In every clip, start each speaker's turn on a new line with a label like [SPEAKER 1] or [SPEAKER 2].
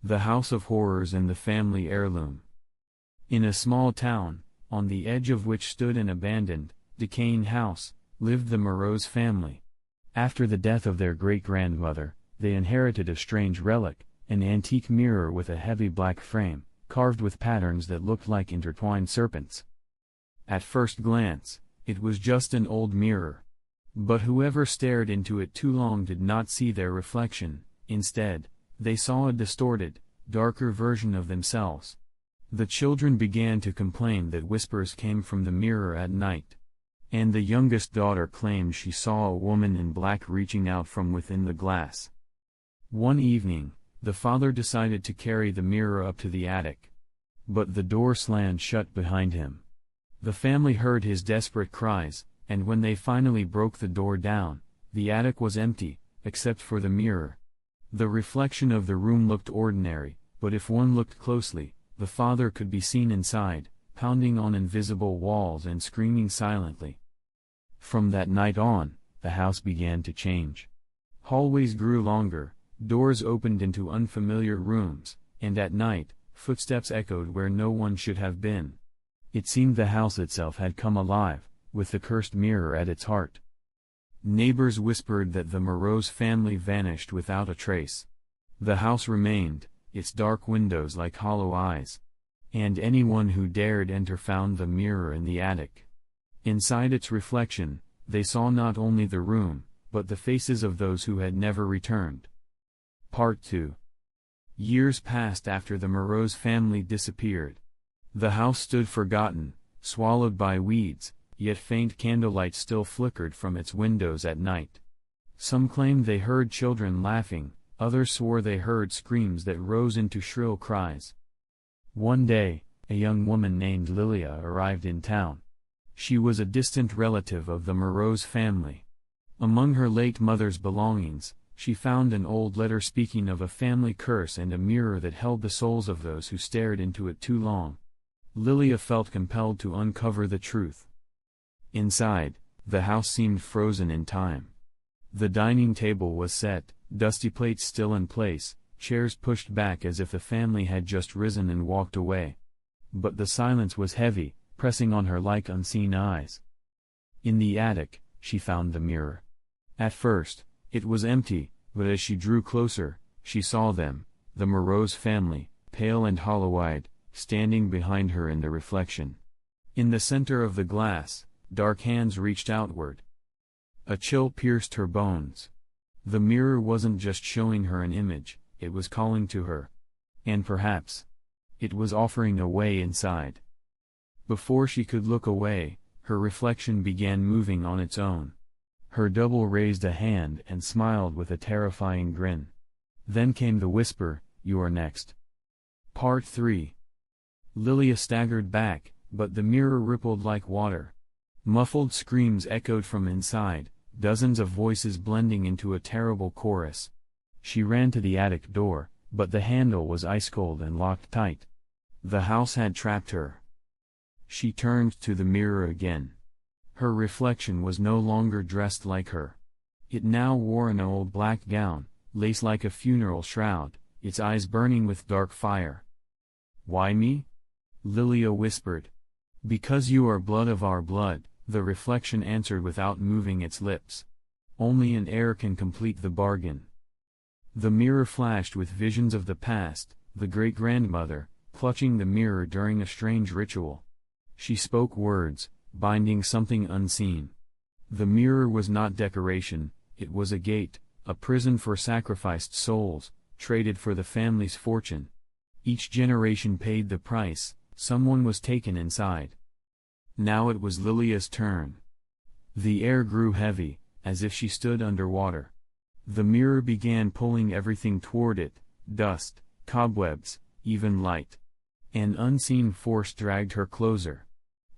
[SPEAKER 1] The House of Horrors and the Family Heirloom. In a small town, on the edge of which stood an abandoned, decaying house, lived the Moreau's family. After the death of their great-grandmother, they inherited a strange relic, an antique mirror with a heavy black frame, carved with patterns that looked like intertwined serpents. At first glance, it was just an old mirror. But whoever stared into it too long did not see their reflection. Instead, they saw a distorted, darker version of themselves. The children began to complain that whispers came from the mirror at night. And the youngest daughter claimed she saw a woman in black reaching out from within the glass. One evening, the father decided to carry the mirror up to the attic. But the door slammed shut behind him. The family heard his desperate cries, and when they finally broke the door down, the attic was empty, except for the mirror. The reflection of the room looked ordinary, but if one looked closely, the father could be seen inside, pounding on invisible walls and screaming silently. From that night on, the house began to change. Hallways grew longer, doors opened into unfamiliar rooms, and at night, footsteps echoed where no one should have been. It seemed the house itself had come alive, with the cursed mirror at its heart. Neighbors whispered that the Moreau's family vanished without a trace. The house remained, its dark windows like hollow eyes. And anyone who dared enter found the mirror in the attic. Inside its reflection, they saw not only the room, but the faces of those who had never returned. Part 2. Years passed after the Moreau's family disappeared. The house stood forgotten, swallowed by weeds, yet faint candlelight still flickered from its windows at night. Some claimed they heard children laughing, others swore they heard screams that rose into shrill cries. One day, a young woman named Lilia arrived in town. She was a distant relative of the Moreau's family. Among her late mother's belongings, she found an old letter speaking of a family curse and a mirror that held the souls of those who stared into it too long. Lilia felt compelled to uncover the truth. Inside, the house seemed frozen in time. The dining table was set, dusty plates still in place, chairs pushed back as if the family had just risen and walked away. But the silence was heavy, pressing on her like unseen eyes. In the attic, she found the mirror. At first, it was empty, but as she drew closer, she saw them, the Moreau's family, pale and hollow-eyed, standing behind her in the reflection. In the center of the glass, dark hands reached outward. A chill pierced her bones. The mirror wasn't just showing her an image, it was calling to her. And perhaps, it was offering a way inside. Before she could look away, her reflection began moving on its own. Her double raised a hand and smiled with a terrifying grin. Then came the whisper, "You are next." Part 3. Lilia staggered back, but the mirror rippled like water. Muffled screams echoed from inside, dozens of voices blending into a terrible chorus. She ran to the attic door, but the handle was ice-cold and locked tight. The house had trapped her. She turned to the mirror again. Her reflection was no longer dressed like her. It now wore an old black gown, lace like a funeral shroud, its eyes burning with dark fire. "Why me?" Lilia whispered. "Because you are blood of our blood," the reflection answered without moving its lips. "Only an heir can complete the bargain." The mirror flashed with visions of the past, the great-grandmother, clutching the mirror during a strange ritual. She spoke words, binding something unseen. The mirror was not decoration, it was a gate, a prison for sacrificed souls, traded for the family's fortune. Each generation paid the price, someone was taken inside. Now it was Lilia's turn. The air grew heavy, as if she stood underwater. The mirror began pulling everything toward it, dust, cobwebs, even light. An unseen force dragged her closer.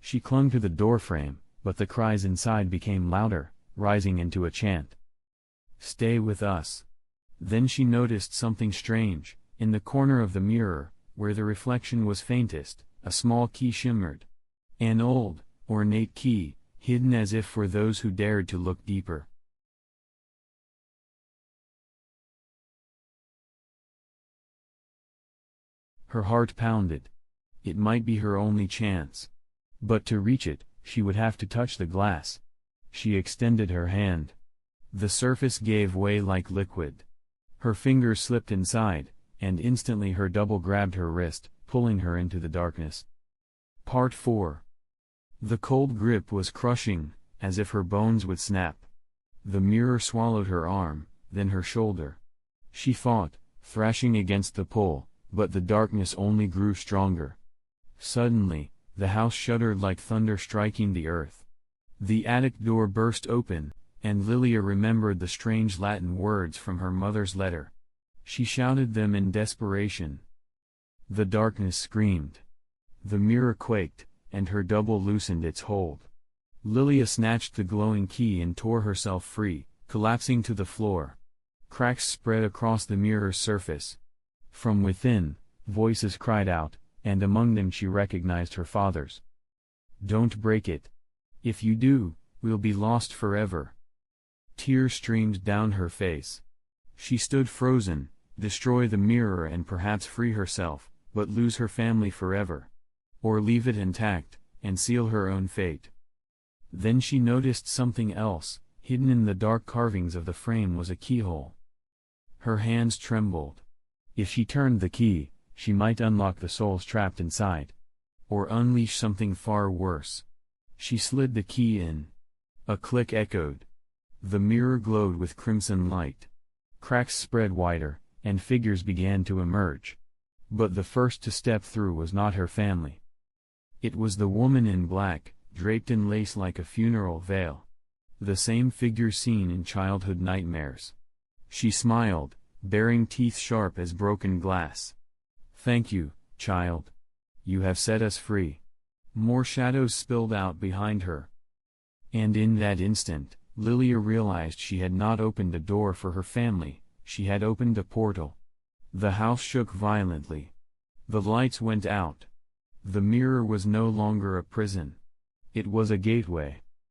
[SPEAKER 1] She clung to the doorframe, but the cries inside became louder, rising into a chant. "Stay with us." Then she noticed something strange. In the corner of the mirror, where the reflection was faintest, a small key shimmered. An old, ornate key, hidden as if for those who dared to look deeper. Her heart pounded. It might be her only chance. But to reach it, she would have to touch the glass. She extended her hand. The surface gave way like liquid. Her fingers slipped inside, and instantly her double grabbed her wrist, pulling her into the darkness. Part 4. The cold grip was crushing, as if her bones would snap. The mirror swallowed her arm, then her shoulder. She fought, thrashing against the pull, but the darkness only grew stronger. Suddenly, the house shuddered like thunder striking the earth. The attic door burst open, and Lilia remembered the strange Latin words from her mother's letter. She shouted them in desperation. The darkness screamed. The mirror quaked, and her double loosened its hold. Lilia snatched the glowing key and tore herself free, collapsing to the floor. Cracks spread across the mirror's surface. From within, voices cried out, and among them she recognized her father's. "Don't break it. If you do, we'll be lost forever." Tears streamed down her face. She stood frozen, destroy the mirror and perhaps free herself, but lose her family forever. Or leave it intact, and seal her own fate. Then she noticed something else. Hidden in the dark carvings of the frame was a keyhole. Her hands trembled. If she turned the key, she might unlock the souls trapped inside. Or unleash something far worse. She slid the key in. A click echoed. The mirror glowed with crimson light. Cracks spread wider, and figures began to emerge. But the first to step through was not her family. It was the woman in black, draped in lace like a funeral veil. The same figure seen in childhood nightmares. She smiled, baring teeth sharp as broken glass. "Thank you, child. You have set us free." More shadows spilled out behind her. And in that instant, Lilia realized she had not opened a door for her family, she had opened a portal. The house shook violently. The lights went out. The mirror was no longer a prison. It was a gateway.